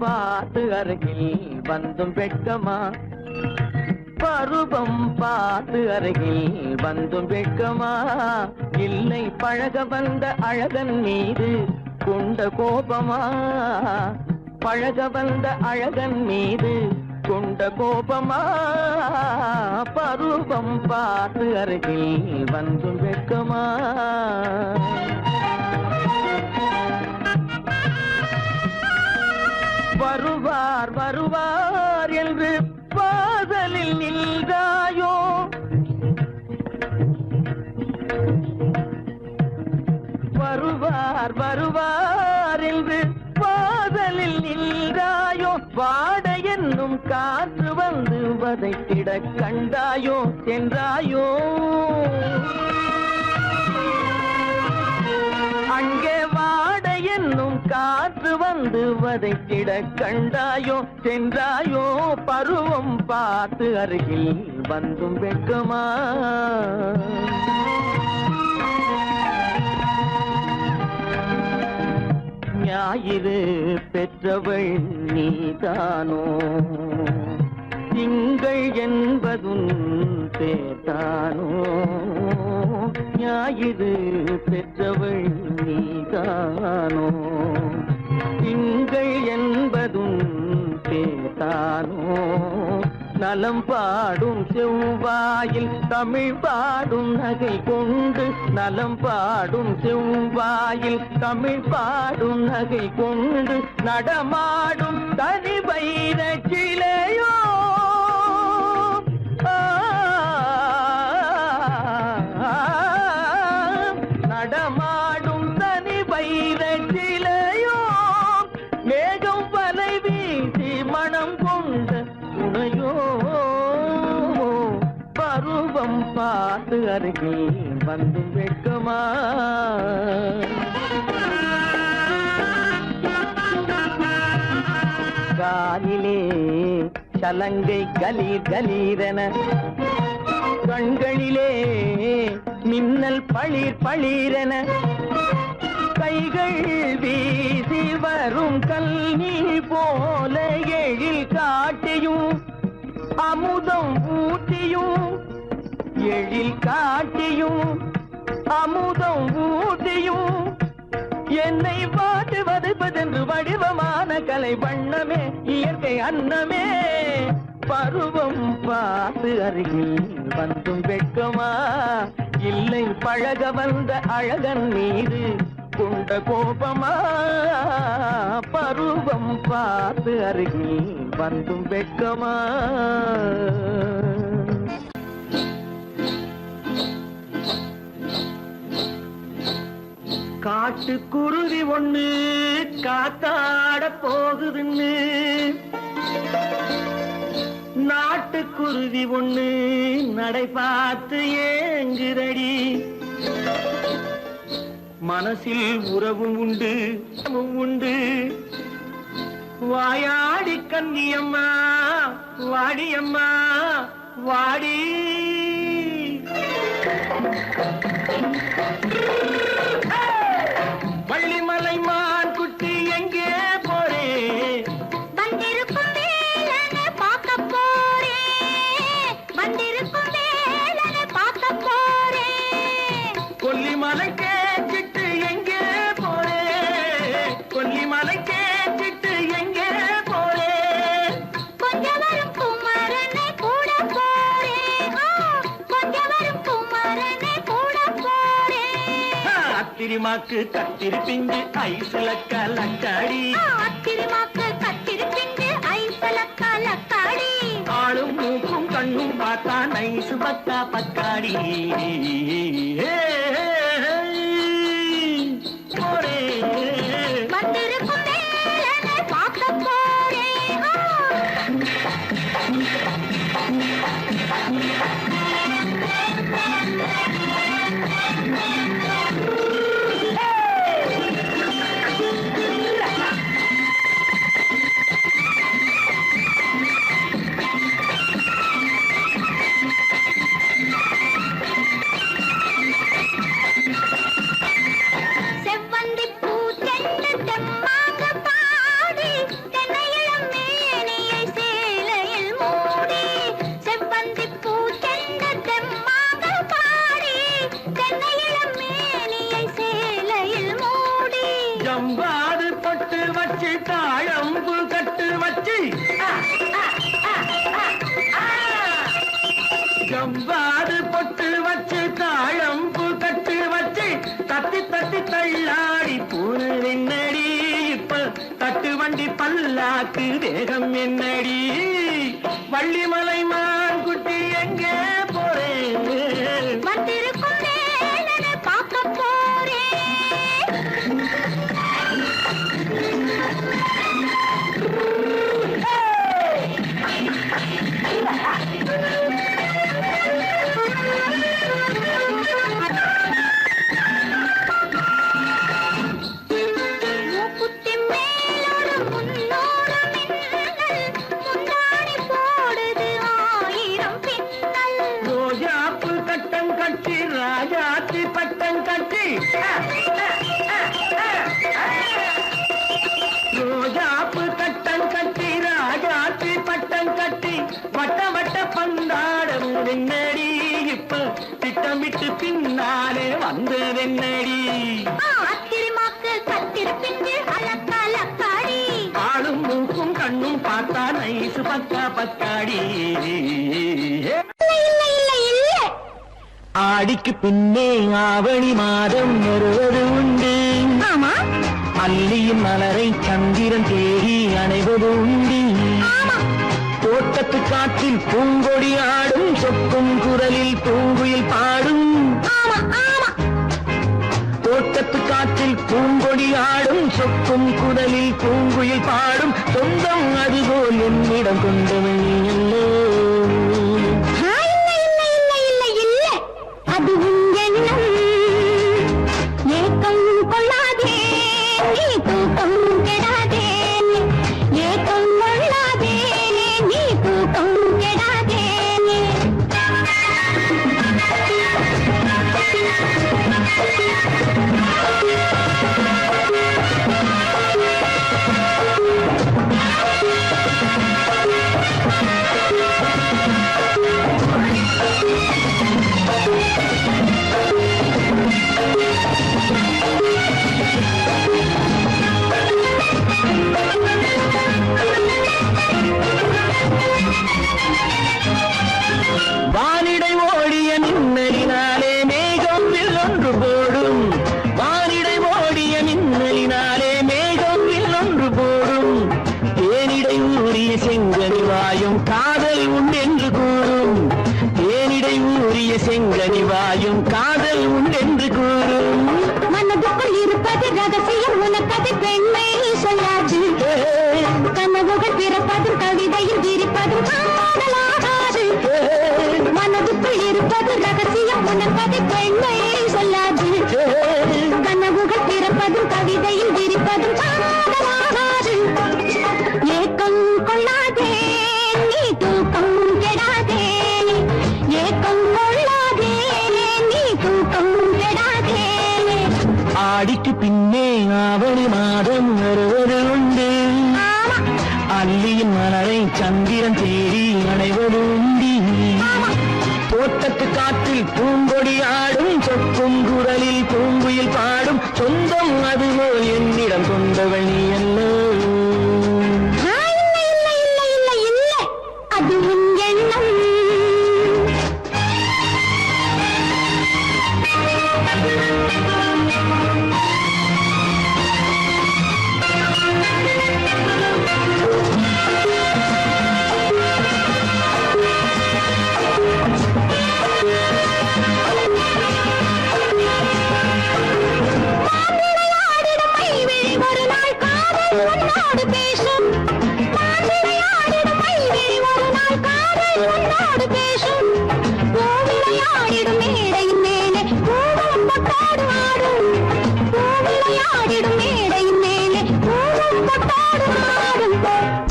[SPEAKER 3] பார்த்து அருகில் வந்தும் வெட்கமா பருவம் பார்த்து அருகில் வந்தும் வெட்கமா இல்லை பழக வந்த அழகன் மீது கொண்ட கோபமா பழக வந்த அழகன் மீது கொண்ட கோபமா பருவம் பார்த்து அருகில் வந்தும் வெட்கமா வருவார் வருவார் என்று வாசலில் நின்றாயோ வருவார் வருவார் என்று வாசலில் நின்றாயோ வாட என்னும் காற்று வந்து வதைத்திட கண்டாயோ சென்றாயோ அங்கே வாட என்னும் காற்று வந்து வதைத்திட கண்டாயோ சென்றாயோ பருவம் பார்த்து அருகில் வந்தும் வெட்கமா ஞாயிறு பெற்றவள் நீதானோ திங்கள் என்பதும் பேத்தானோ ஞாயிறு பெற்றவள் நீதானோ திங்கள் என்பதும் பேத்தானோ நலம் பாடும் செவ்வாயில் தமிழ் பாடும் நகை கொண்டு நலம் பாடும் செவ்வாயில் தமிழ் பாடும் நகை கொண்டு நடமாடும் தனி வைர சிலையோ நடமாடும் தனி வைர சிலையோ மேகம் வலை வீசி மனம் கொண்ட துணையோ பருவம் பார்த்து அருகில் வந்து வெட்கமா காலிலே சலங்கை கலீர் கலீரென கண்களிலே மின்னல் பளிர் பளிரென கைகள் வீசி வரும் கல்வி போல எழில் காட்டியும் அமுதம் ஊட்டியும் எழில் காட்டியும் அமுதம் ஊட்டியும் என்னை பாட்டு வதைப்பதென்று வடிவமான கலை வண்ணமே இயற்கை அன்னமே பருவம் பார்த்து அருகில் வந்தும் வெட்கமா இல்லை பழக வந்த அழகன் மீது கொண்ட கோபமா பருவம் பார்த்து அருகில் வந்தும் வெட்கமா காட்டுக்குருவி ஒண்ணு காத்தாட போகுதுன்னு நாட்டுக்குருவி ஒண்ணு நடை பார்த்து ஏங்குதடி மனசில் உறவும் உண்டு உண்டு வாயாடி கன்னியம்மா வாடியம்மா வாடி வள்ளிமலை மான் குட்டி எங்கே போறே
[SPEAKER 4] வந்திருக்கும் வேலனை பார்க்க போறேன் வந்திருக்கும் வேலனை பார்க்க போறேன்
[SPEAKER 3] கொல்லிமலை கேட்டுட்டு எங்கே போறே கொல்லிமலை கேட்டுட்டு எங்கே போறே
[SPEAKER 4] கொஞ்சம் வரும் குமரனை கூட போறேன் கொஞ்சம் வரும் குமரனை கூட போறேன்
[SPEAKER 3] அத்திரிமாக்கு கத்திரி பிஞ்சு ஐசுல கலக்காடி
[SPEAKER 4] அத்திரிமாக்கு கத்திரி பிஞ்சு ஐசல கலக்காடி
[SPEAKER 3] ஆளும் மூக்கும் கண்ணும் பார்த்தா நைசு பக்கா பக்காடி போரே
[SPEAKER 4] வந்திருக்கும் வேலனை பார்க்க போறேன் செவ்வந்தி பூ தென்னை தெம்மாக பாடி தென்னைய
[SPEAKER 7] வாது பொட்டு வச்சு தாழம்பு கட்டு வச்சு தத்தி தத்தி தள்ளாடி பூனு என்னடி இப்ப தட்டு வண்டி பல்லாக்கு வேகம் என்னடி வள்ளிமலை மான் குட்டி எங்கே போறேன்
[SPEAKER 4] வந்திருக்கும் வேலனை பார்க்க போறேன் மூக்குத்தி மேலோடு முன்னோடு மின்னல் முந்தாணி போடுது 1000 பின்னல்
[SPEAKER 7] ரோஜாப்பு கட்டம் கட்டி ராஜாத்தி பட்டம் கட்டி ரோஜாப்பு கட்டம் கட்டி ராஜாத்தி பட்டம் கட்டி வட்ட வட்ட பந்தாடம் வெண்ணடி இப்ப திட்டமிட்டு பின்னாலே வந்ததென்னடி
[SPEAKER 4] ஆத்திரமாக்கு கத்திருப்பின்று அலக்காடி
[SPEAKER 7] ஆளும் மூக்கும் கண்ணும் பார்த்தா நைசு பக்கா பக்காடி ஆடிக்கு பின்னே ஆவணி மாதம் வருவது உண்டு
[SPEAKER 4] ஆமா
[SPEAKER 7] அல்லியின் மலரை சந்திரன் தேடி அணைவது உண்டு தோட்டத்து காற்றில் பூங்கொடி ஆடும் சொக்கும் குரலில் பூங்குயில் பாடும்
[SPEAKER 4] ஆமா ஆமா
[SPEAKER 7] தோட்டத்து காற்றில் பூங்கொடி ஆடும் சொக்கும் குரலில் பூங்குயில் பாடும் சொந்தம் அதுபோல் என்னிடம் கொண்டவன் அல்லோ
[SPEAKER 4] இல்ல அது உன் எண்ணம் ஏக்கம் கொள்ளாதே நீ தூக்கம் கெடாதே ஏக்கம் கொள்ளாதே நீ தூக்கம் கெடாதே
[SPEAKER 7] வானிடை ஓடிய மின்னலினாலே மேகம் ஒன்று போடும் வானிடை ஓடிய மின்னலினாலே மேகம் ஒன்று போடும் தேனிடை ஊறிய செங்கனி வாயும் காதல் உண்டென்று கூறும் தேனிடை ஊறிய செங்கனி வாயும் காதல் உண்டென்று கூறும்
[SPEAKER 4] மனதுக்குள் இருப்பது ரகசியம் உனக்கது பெண்மை சொல்லாது கனவுகள் பிறப்பதும் கவிதையில் விரிப்பதும் காதலாகாது மனதுக்குள் இருப்பது ரகசியம் உனக்கது பெண்மை சொல்லாது கனவுகள் பிறப்பதும் கவிதையில் விரிப்பதும் காதலாகாது ஏக்கம் கொள்ளாதே நீ தூக்கம் கெடாதே ஏக்கம் கொள்ளாதே நீ தூக்கம் கெடாதே
[SPEAKER 7] ஆடிக்கு பின்னே ஆவணி மாதம் வருவது உண்டு அல்லியின் மலரை சந்திரன் தேடி அடைவது உண்டி தோட்டத்து காற்றில் பூங்கொடி ஆடும் சொக்கும் குரலில் பூங்குயில் பாடும் சொந்தம் அதுபோல் என்னிடம் கொண்டவள் நீ அல்லோ
[SPEAKER 4] இல்ல அது உன் எண்ணம் மாப்பிள்ளையாடிடும் மைவிழி ஒரு நாள் காதல் உன்னோடு பேசும் மாப்பிள்ளையாடிடும் மைவிழி ஒரு நாள் காதல் உன்னோடு பேசும் பூவிளையாடிடும் மேடையின் மேலே பூவும் பொட்டாடு ஆடும் பூவிளையாடிடும் மேடையின் மேலே பூவும் பொட்டாடு ஆடும்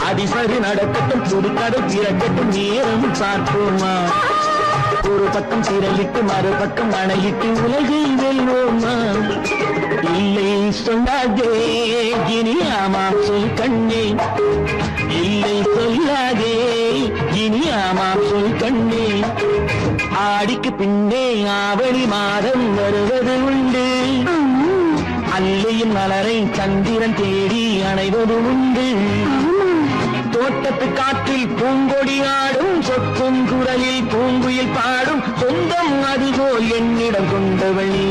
[SPEAKER 7] அதிசரி நடக்கட்டும் புதுக்கடை பிறக்கட்டும் நேரம் பார்ப்போமா ஒரு பக்கம் திரளிட்டு மறுபக்கம் அணையிட்டு உலகை வெல்வோமா இல்லை சொல்லாதே இனி ஆமாம் சொல் கண்ணே இல்லை சொல்லாதே இனி ஆமாம் சொல் கண்ணே ஆடிக்கு பின்னே ஆவணி மாதம் வருவது உண்டு அல்லியின் மலரை சந்திரன் தேடி அணைவது உண்டு தோட்டத்து காற்றில் பூங்கொடி ஆடும் சொக்கும் குரலில் பூங்குயில் பாடும்
[SPEAKER 3] வந்தவள் நீ